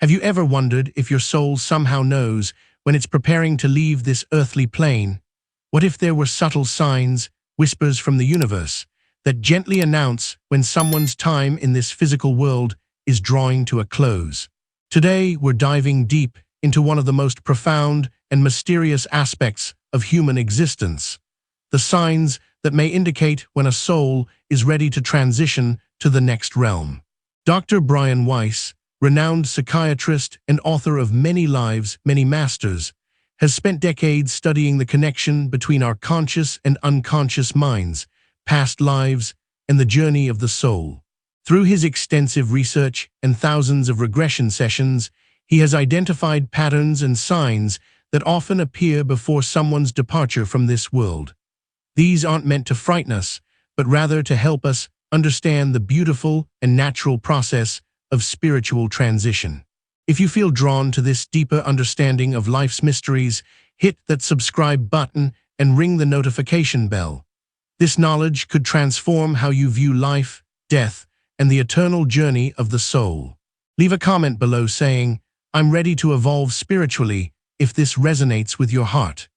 Have you ever wondered if your soul somehow knows when it's preparing to leave this earthly plane? What if there were subtle signs, whispers from the universe, that gently announce when someone's time in this physical world is drawing to a close? Today, we're diving deep into one of the most profound and mysterious aspects of human existence, the signs that may indicate when a soul is ready to transition to the next realm. Dr. Brian Weiss, renowned psychiatrist and author of Many Lives, Many Masters, has spent decades studying the connection between our conscious and unconscious minds, past lives, and the journey of the soul. Through his extensive research and thousands of regression sessions, he has identified patterns and signs that often appear before someone's departure from this world. These aren't meant to frighten us, but rather to help us understand the beautiful and natural process of spiritual transition. If you feel drawn to this deeper understanding of life's mysteries, hit that subscribe button and ring the notification bell. This knowledge could transform how you view life, death, and the eternal journey of the soul. Leave a comment below saying, "I'm ready to evolve spiritually," if this resonates with your heart.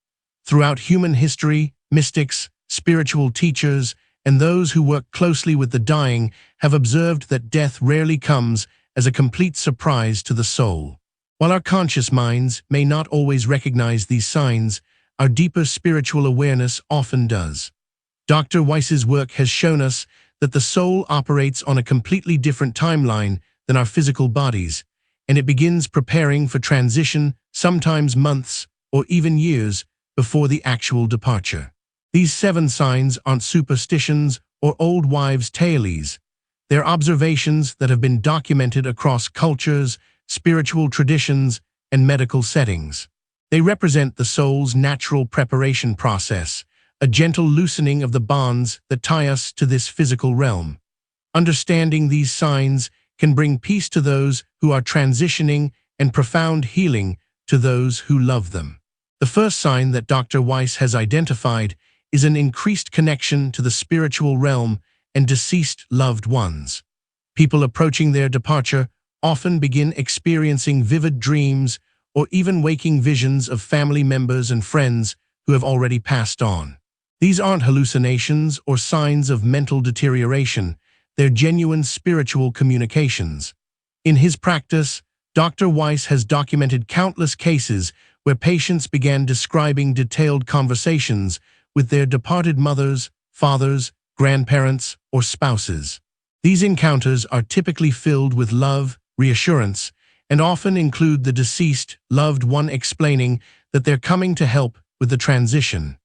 Throughout human history, mystics, spiritual teachers, and those who work closely with the dying have observed that death rarely comes as a complete surprise to the soul. While our conscious minds may not always recognize these signs, our deeper spiritual awareness often does. Dr. Weiss's work has shown us that the soul operates on a completely different timeline than our physical bodies, and it begins preparing for transition sometimes months or even years before the actual departure. These 7 signs aren't superstitions or old wives' tales. They're observations that have been documented across cultures, spiritual traditions, and medical settings. They represent the soul's natural preparation process, a gentle loosening of the bonds that tie us to this physical realm. Understanding these signs can bring peace to those who are transitioning and profound healing to those who love them. The first sign that Dr. Weiss has identified is an increased connection to the spiritual realm and deceased loved ones. People approaching their departure often begin experiencing vivid dreams or even waking visions of family members and friends who have already passed on. These aren't hallucinations or signs of mental deterioration, they're genuine spiritual communications. In his practice, Dr. Weiss has documented countless cases where patients began describing detailed conversations with their departed mothers, fathers, grandparents, or spouses. These encounters are typically filled with love, reassurance, and often include the deceased loved one explaining that they're coming to help with the transition.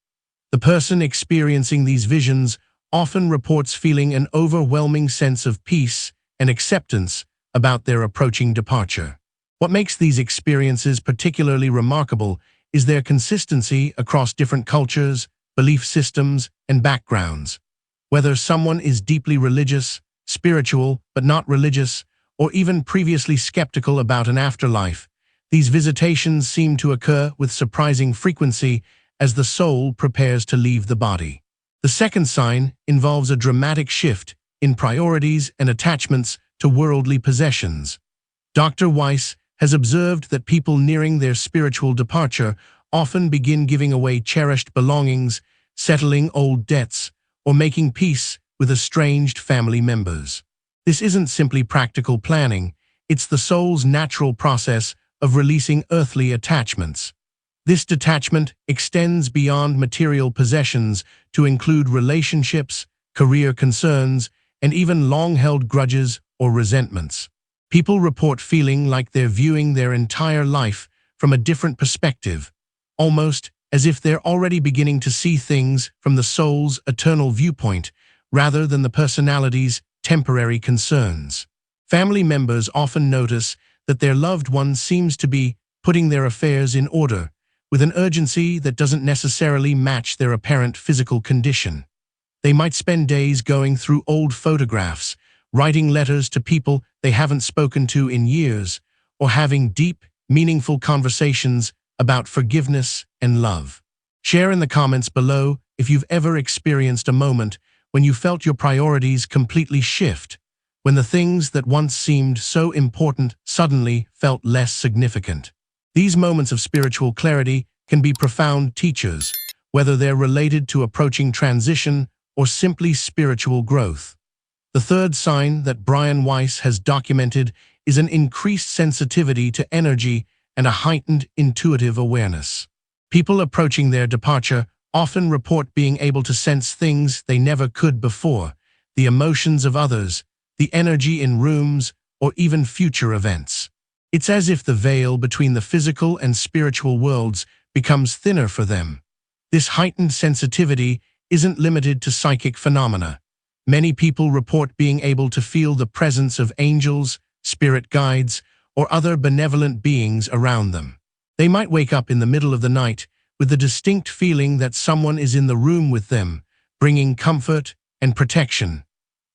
The person experiencing these visions often reports feeling an overwhelming sense of peace and acceptance about their approaching departure. What makes these experiences particularly remarkable is their consistency across different cultures, belief systems, and backgrounds. Whether someone is deeply religious, spiritual but not religious, or even previously skeptical about an afterlife, these visitations seem to occur with surprising frequency as the soul prepares to leave the body. The second sign involves a dramatic shift in priorities and attachments to worldly possessions. Dr. Weiss has observed that people nearing their spiritual departure often begin giving away cherished belongings, settling old debts, or making peace with estranged family members. This isn't simply practical planning, it's the soul's natural process of releasing earthly attachments. This detachment extends beyond material possessions to include relationships, career concerns, and even long-held grudges or resentments. People report feeling like they're viewing their entire life from a different perspective, almost as if they're already beginning to see things from the soul's eternal viewpoint rather than the personality's temporary concerns. Family members often notice that their loved one seems to be putting their affairs in order, with an urgency that doesn't necessarily match their apparent physical condition. They might spend days going through old photographs, writing letters to people they haven't spoken to in years, or having deep, meaningful conversations about forgiveness and love. Share in the comments below if you've ever experienced a moment when you felt your priorities completely shift, when the things that once seemed so important suddenly felt less significant. These moments of spiritual clarity can be profound teachers, whether they're related to approaching transition or simply spiritual growth. The third sign that Brian Weiss has documented is an increased sensitivity to energy and a heightened intuitive awareness. People approaching their departure often report being able to sense things they never could before, the emotions of others, the energy in rooms, or even future events. It's as if the veil between the physical and spiritual worlds becomes thinner for them. This heightened sensitivity isn't limited to psychic phenomena. Many people report being able to feel the presence of angels, spirit guides, or other benevolent beings around them. They might wake up in the middle of the night with the distinct feeling that someone is in the room with them, bringing comfort and protection.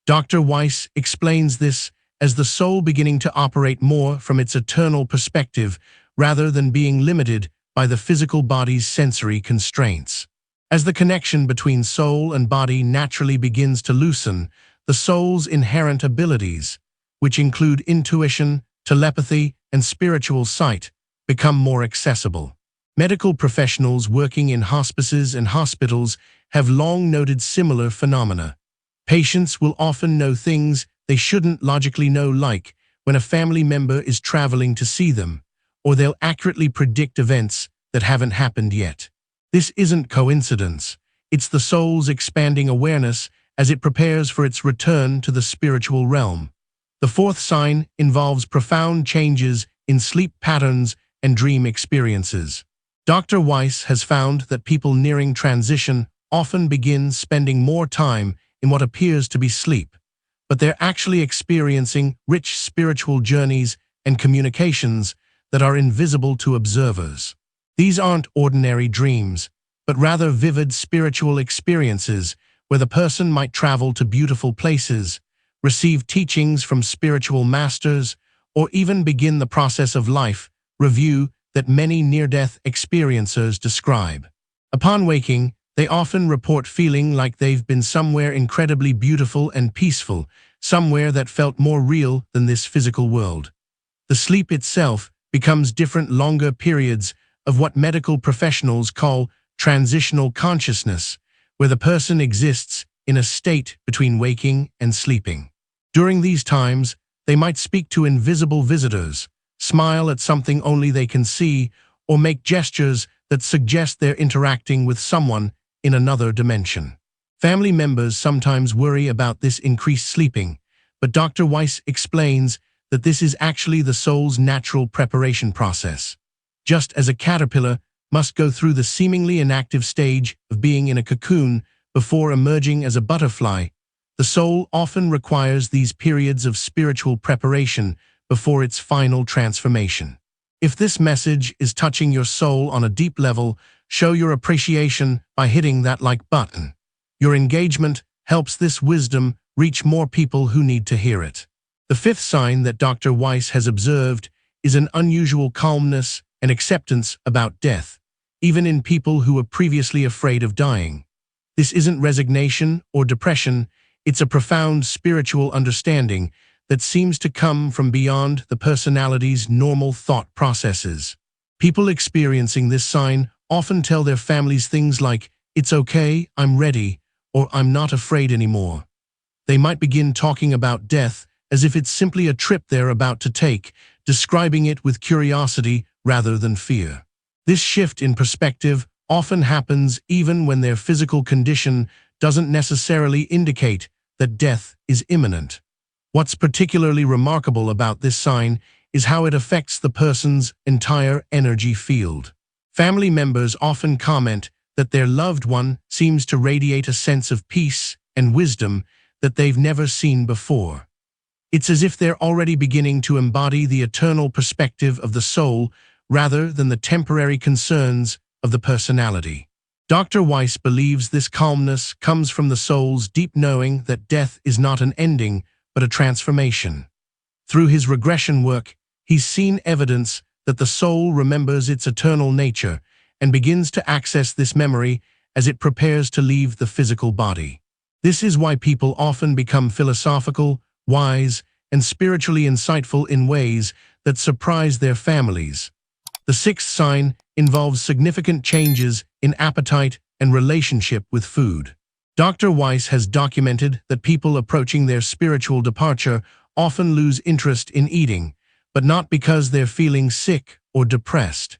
Dr. Weiss explains this as the soul beginning to operate more from its eternal perspective rather than being limited by the physical body's sensory constraints. As the connection between soul and body naturally begins to loosen, the soul's inherent abilities, which include intuition, telepathy, and spiritual sight, become more accessible. Medical professionals working in hospices and hospitals have long noted similar phenomena. Patients will often know things they shouldn't logically know, like when a family member is traveling to see them, or they'll accurately predict events that haven't happened yet. This isn't coincidence. It's the soul's expanding awareness as it prepares for its return to the spiritual realm. The fourth sign involves profound changes in sleep patterns and dream experiences. Dr. Weiss has found that people nearing transition often begin spending more time in what appears to be sleep, but they're actually experiencing rich spiritual journeys and communications that are invisible to observers. These aren't ordinary dreams, but rather vivid spiritual experiences where the person might travel to beautiful places, receive teachings from spiritual masters, or even begin the process of life review that many near-death experiencers describe. Upon waking, they often report feeling like they've been somewhere incredibly beautiful and peaceful, somewhere that felt more real than this physical world. The sleep itself becomes different longer periods of what medical professionals call transitional consciousness, where the person exists in a state between waking and sleeping. During these times, they might speak to invisible visitors, smile at something only they can see, or make gestures that suggest they're interacting with someone in another dimension. Family members sometimes worry about this increased sleeping, but Dr. Weiss explains that this is actually the soul's natural preparation process. Just as a caterpillar must go through the seemingly inactive stage of being in a cocoon before emerging as a butterfly, the soul often requires these periods of spiritual preparation before its final transformation. If this message is touching your soul on a deep level, show your appreciation by hitting that like button. Your engagement helps this wisdom reach more people who need to hear it. The fifth sign that Dr. Weiss has observed is an unusual calmness and acceptance about death, even in people who were previously afraid of dying. This isn't resignation or depression, it's a profound spiritual understanding that seems to come from beyond the personality's normal thought processes. People experiencing this sign often tell their families things like, "It's okay, I'm ready," or "I'm not afraid anymore." They might begin talking about death as if it's simply a trip they're about to take, describing it with curiosity rather than fear. This shift in perspective often happens even when their physical condition doesn't necessarily indicate that death is imminent. What's particularly remarkable about this sign is how it affects the person's entire energy field. Family members often comment that their loved one seems to radiate a sense of peace and wisdom that they've never seen before. It's as if they're already beginning to embody the eternal perspective of the soul rather than the temporary concerns of the personality. Dr. Weiss believes this calmness comes from the soul's deep knowing that death is not an ending, but a transformation. Through his regression work, he's seen evidence that the soul remembers its eternal nature and begins to access this memory as it prepares to leave the physical body. This is why people often become philosophical wise, and spiritually insightful in ways that surprise their families. The sixth sign involves significant changes in appetite and relationship with food. Dr. Weiss has documented that people approaching their spiritual departure often lose interest in eating, but not because they're feeling sick or depressed.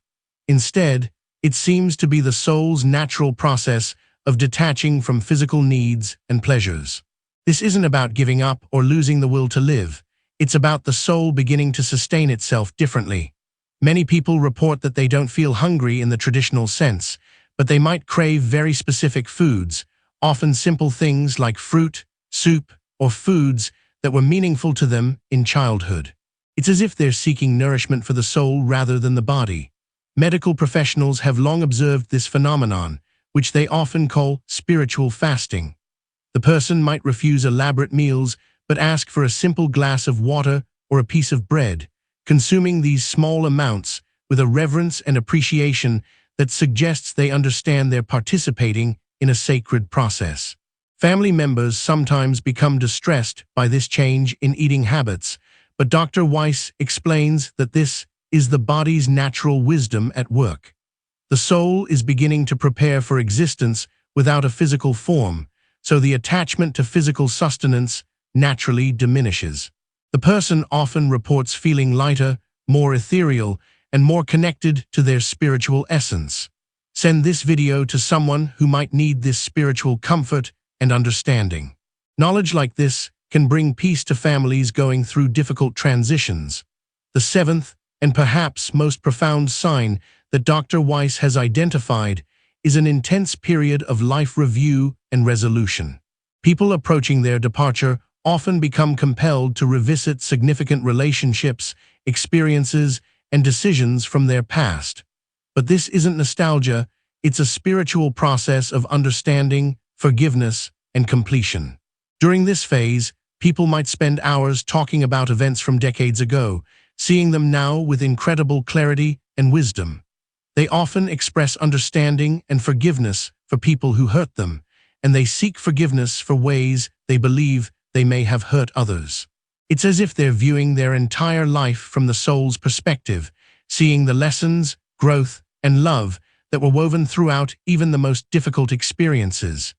Instead, it seems to be the soul's natural process of detaching from physical needs and pleasures. This isn't about giving up or losing the will to live. It's about the soul beginning to sustain itself differently. Many people report that they don't feel hungry in the traditional sense, but they might crave very specific foods, often simple things like fruit, soup, or foods that were meaningful to them in childhood. It's as if they're seeking nourishment for the soul rather than the body. Medical professionals have long observed this phenomenon, which they often call spiritual fasting. The person might refuse elaborate meals but ask for a simple glass of water or a piece of bread, consuming these small amounts with a reverence and appreciation that suggests they understand they're participating in a sacred process. Family members sometimes become distressed by this change in eating habits, but Dr. Weiss explains that this is the body's natural wisdom at work. The soul is beginning to prepare for existence without a physical form, so the attachment to physical sustenance naturally diminishes. The person often reports feeling lighter, more ethereal, and more connected to their spiritual essence. Send this video to someone who might need this spiritual comfort and understanding. Knowledge like this can bring peace to families going through difficult transitions. The seventh, and perhaps most profound sign that Dr. Weiss has identified is an intense period of life review and resolution. People approaching their departure often become compelled to revisit significant relationships, experiences, and decisions from their past. But this isn't nostalgia, it's a spiritual process of understanding, forgiveness, and completion. During this phase, people might spend hours talking about events from decades ago, seeing them now with incredible clarity and wisdom. They often express understanding and forgiveness for people who hurt them, and they seek forgiveness for ways they believe they may have hurt others. It's as if they're viewing their entire life from the soul's perspective, seeing the lessons, growth, and love that were woven throughout even the most difficult experiences.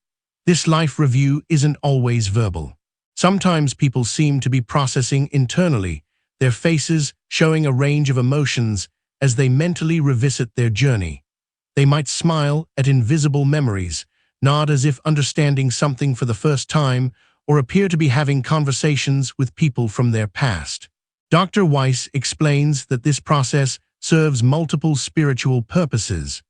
This life review isn't always verbal. Sometimes people seem to be processing internally, their faces showing a range of emotions as they mentally revisit their journey. They might smile at invisible memories, nod as if understanding something for the first time, or appear to be having conversations with people from their past. Dr. Weiss explains that this process serves multiple spiritual purposes.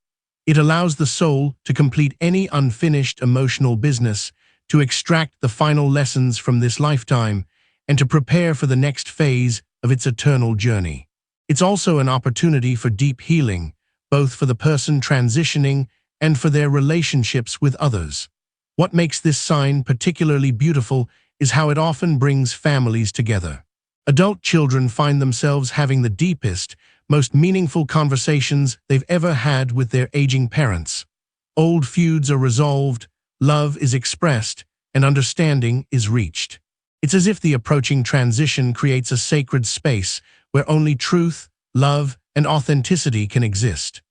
It allows the soul to complete any unfinished emotional business, to extract the final lessons from this lifetime, and to prepare for the next phase of its eternal journey. It's also an opportunity for deep healing, both for the person transitioning and for their relationships with others. What makes this sign particularly beautiful is how it often brings families together. Adult children find themselves having the deepest, most meaningful conversations they've ever had with their aging parents. Old feuds are resolved, love is expressed, and understanding is reached. It's as if the approaching transition creates a sacred space where only truth, love, and authenticity can exist.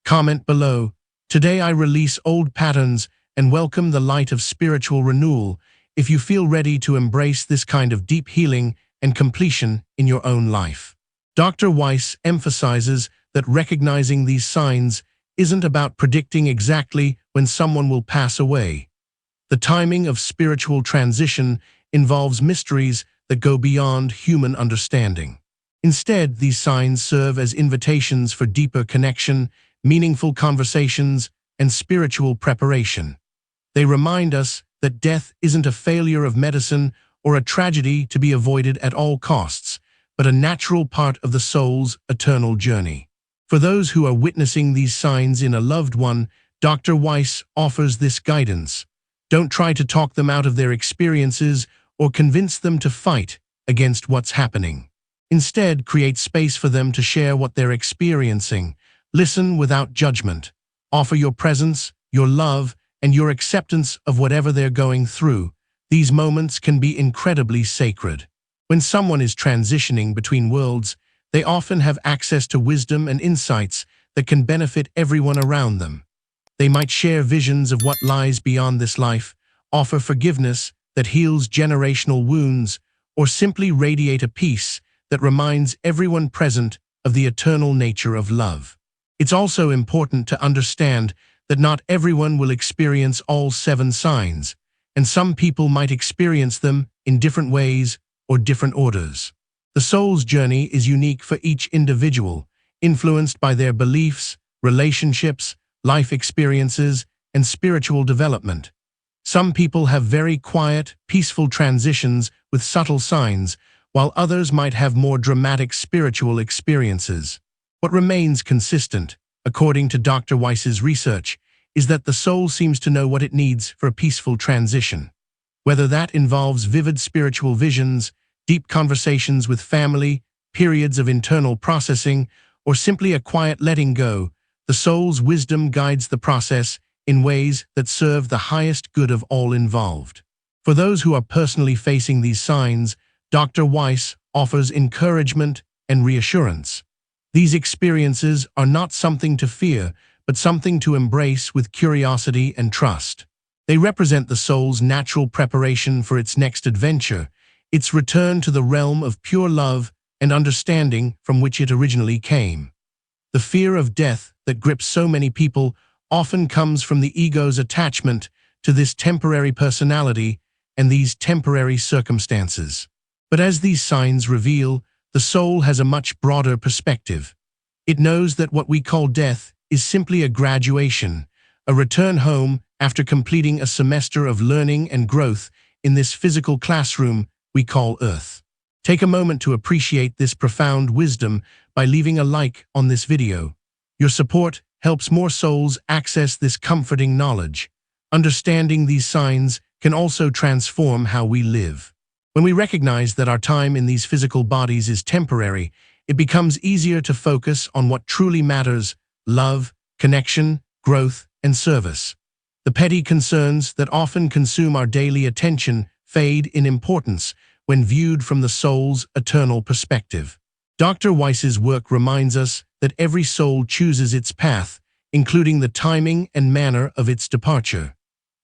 Comment below. Today I release old patterns and welcome the light of spiritual renewal if you feel ready to embrace this kind of deep healing and completion in your own life. Dr. Weiss emphasizes that recognizing these signs isn't about predicting exactly when someone will pass away. The timing of spiritual transition involves mysteries that go beyond human understanding. Instead, these signs serve as invitations for deeper connection, meaningful conversations, and spiritual preparation. They remind us that death isn't a failure of medicine or a tragedy to be avoided at all costs, but a natural part of the soul's eternal journey. For those who are witnessing these signs in a loved one, Dr. Weiss offers this guidance. Don't try to talk them out of their experiences or convince them to fight against what's happening. Instead, create space for them to share what they're experiencing. Listen without judgment. Offer your presence, your love, and your acceptance of whatever they're going through. These moments can be incredibly sacred. When someone is transitioning between worlds, they often have access to wisdom and insights that can benefit everyone around them. They might share visions of what lies beyond this life, offer forgiveness that heals generational wounds, or simply radiate a peace that reminds everyone present of the eternal nature of love. It's also important to understand that not everyone will experience all 7 signs, and some people might experience them in different ways or different orders. The soul's journey is unique for each individual, influenced by their beliefs, relationships, life experiences, and spiritual development. Some people have very quiet, peaceful transitions with subtle signs, while others might have more dramatic spiritual experiences. What remains consistent, according to Dr. Weiss's research, is that the soul seems to know what it needs for a peaceful transition. Whether that involves vivid spiritual visions, deep conversations with family, periods of internal processing, or simply a quiet letting go, the soul's wisdom guides the process in ways that serve the highest good of all involved. For those who are personally facing these signs, Dr. Weiss offers encouragement and reassurance. These experiences are not something to fear, but something to embrace with curiosity and trust. They represent the soul's natural preparation for its next adventure, its return to the realm of pure love and understanding from which it originally came. The fear of death that grips so many people often comes from the ego's attachment to this temporary personality and these temporary circumstances. But as these signs reveal, the soul has a much broader perspective. It knows that what we call death is simply a graduation, a return home after completing a semester of learning and growth in this physical classroom we call Earth. Take a moment to appreciate this profound wisdom by leaving a like on this video. Your support helps more souls access this comforting knowledge. Understanding these signs can also transform how we live. When we recognize that our time in these physical bodies is temporary, it becomes easier to focus on what truly matters: love, connection, growth, and service. The petty concerns that often consume our daily attention fade in importance when viewed from the soul's eternal perspective. Dr. Weiss's work reminds us that every soul chooses its path, including the timing and manner of its departure.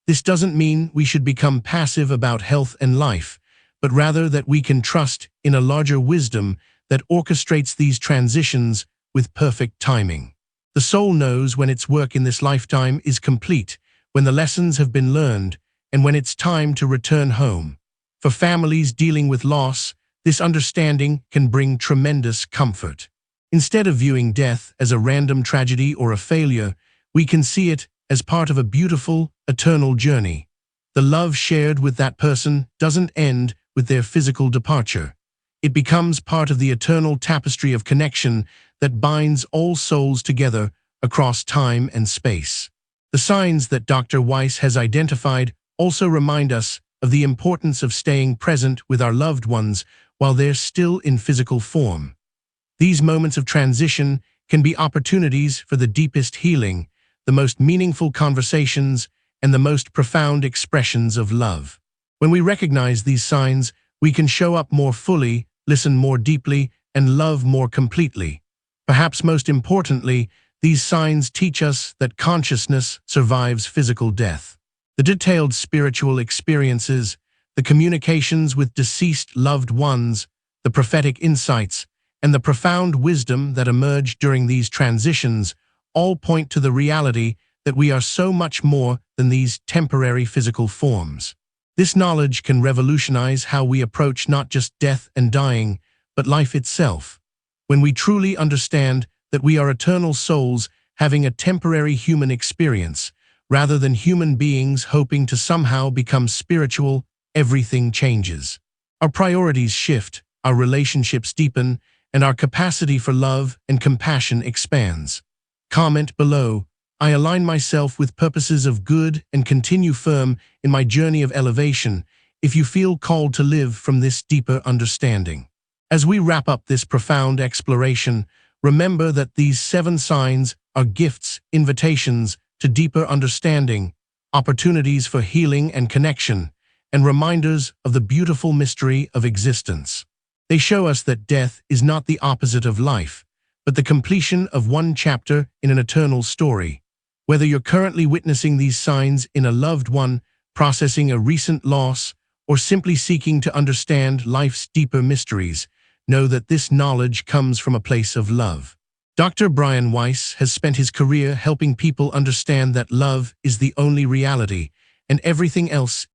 This doesn't mean we should become passive about health and life, but rather that we can trust in a larger wisdom that orchestrates these transitions with perfect timing. The soul knows when its work in this lifetime is complete, when the lessons have been learned, and when it's time to return home. For families dealing with loss, this understanding can bring tremendous comfort. Instead of viewing death as a random tragedy or a failure, we can see it as part of a beautiful, eternal journey. The love shared with that person doesn't end with their physical departure. It becomes part of the eternal tapestry of connection that binds all souls together across time and space. The signs that Dr. Weiss has identified also remind us of the importance of staying present with our loved ones while they're still in physical form. These moments of transition can be opportunities for the deepest healing, the most meaningful conversations, and the most profound expressions of love. When we recognize these signs, we can show up more fully, listen more deeply, and love more completely. Perhaps most importantly, these signs teach us that consciousness survives physical death. The detailed spiritual experiences, the communications with deceased loved ones, the prophetic insights, and the profound wisdom that emerge during these transitions all point to the reality that we are so much more than these temporary physical forms. This knowledge can revolutionize how we approach not just death and dying, but life itself. When we truly understand that we are eternal souls having a temporary human experience, rather than human beings hoping to somehow become spiritual, everything changes. Our priorities shift, our relationships deepen, and our capacity for love and compassion expands. Comment below: I align myself with purposes of good and continue firm in my journey of elevation, if you feel called to live from this deeper understanding. As we wrap up this profound exploration, remember that these 7 signs are gifts, invitations to deeper understanding, opportunities for healing and connection, and reminders of the beautiful mystery of existence. They show us that death is not the opposite of life, but the completion of one chapter in an eternal story. Whether you're currently witnessing these signs in a loved one, processing a recent loss, or simply seeking to understand life's deeper mysteries, know that this knowledge comes from a place of love. Dr. Brian Weiss has spent his career helping people understand that love is the only reality, and everything else